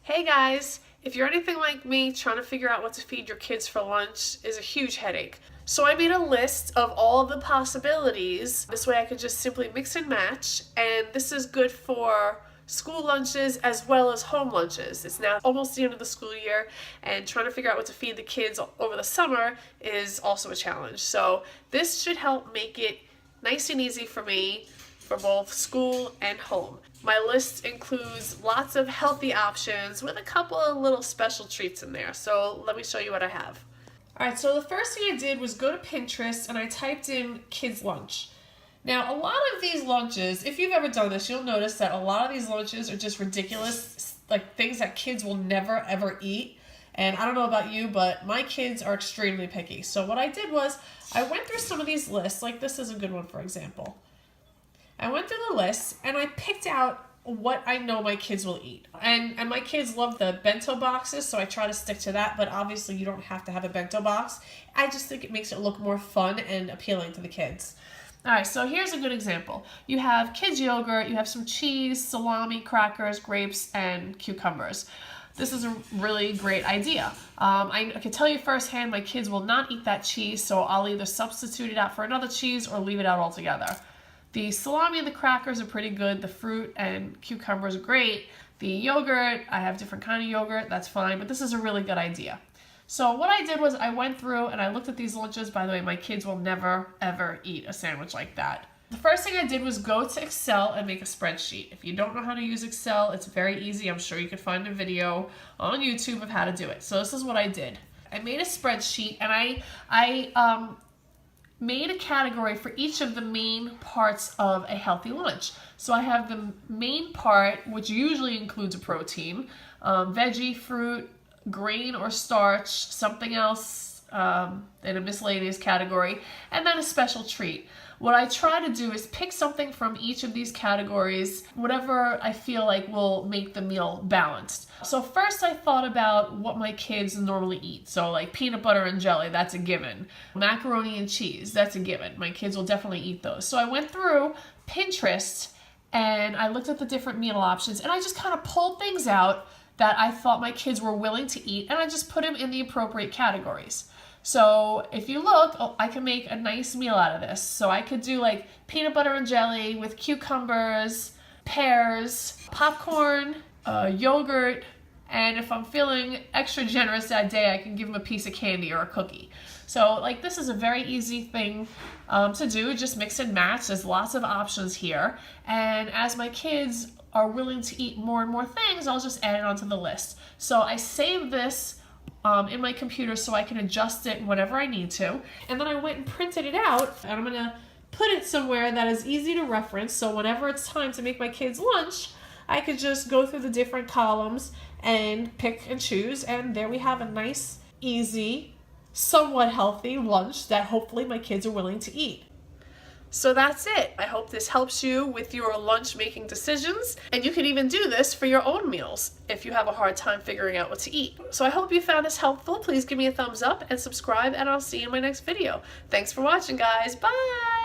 Hey guys, if you're anything like me, trying to figure out what to feed your kids for lunch is a huge headache. So I made a list of all the possibilities. This way I could just simply mix and match, and this is good for school lunches as well as home lunches. It's now almost the end of the school year, and trying to figure out what to feed the kids over the summer is also a challenge. So this should help make it nice and easy for me for both school and home. My list includes lots of healthy options with a couple of little special treats in there. So let me show you what I have. All right, so the first thing I did was go to Pinterest and I typed in kids lunch. Now, a lot of these lunches, if you've ever done this, you'll notice that a lot of these lunches are just ridiculous, like things that kids will never ever eat. And I don't know about you, but my kids are extremely picky. So what I did was I went through some of these lists, like this is a good one, for example. I went through the list and I picked out what I know my kids will eat. And my kids love the bento boxes, so I try to stick to that, but obviously you don't have to have a bento box. I just think it makes it look more fun and appealing to the kids. All right, so here's a good example. You have kids yogurt, you have some cheese, salami, crackers, grapes, and cucumbers. This is a really great idea. I can tell you firsthand, my kids will not eat that cheese, so I'll either substitute it out for another cheese or leave it out altogether. The salami and the crackers are pretty good. The fruit and cucumbers are great. The yogurt, I have different kind of yogurt, that's fine, but this is a really good idea. So what I did was I went through and I looked at these lunches. By the way, my kids will never, ever eat a sandwich like that. The first thing I did was go to Excel and make a spreadsheet. If you don't know how to use Excel, it's very easy. I'm sure you could find a video on YouTube of how to do it. So this is what I did. I made a spreadsheet and I made a category for each of the main parts of a healthy lunch. So I have the main part, which usually includes a protein, veggie, fruit, grain or starch, something else in a miscellaneous category, and then a special treat. What I try to do is pick something from each of these categories, whatever I feel like will make the meal balanced. So first I thought about what my kids normally eat. So like peanut butter and jelly, that's a given. Macaroni and cheese, that's a given. My kids will definitely eat those. So I went through Pinterest and I looked at the different meal options and I just kind of pulled things out that I thought my kids were willing to eat, and I just put them in the appropriate categories. So if you look, I can make a nice meal out of this. So I could do like peanut butter and jelly with cucumbers, pears, popcorn, yogurt, and if I'm feeling extra generous that day, I can give them a piece of candy or a cookie. So like this is a very easy thing to do, just mix and match. There's lots of options here. And as my kids are willing to eat more and more things, I'll just add it onto the list. So I save this in my computer so I can adjust it whenever I need to. And then I went and printed it out, and I'm gonna put it somewhere that is easy to reference, so whenever it's time to make my kids lunch, I could just go through the different columns and pick and choose, and there we have a nice, easy, somewhat healthy lunch that hopefully my kids are willing to eat. So that's it. I hope this helps you with your lunch making decisions, and you can even do this for your own meals if you have a hard time figuring out what to eat. So I hope you found this helpful. Please give me a thumbs up and subscribe, and I'll see you in my next video. Thanks for watching, guys. Bye!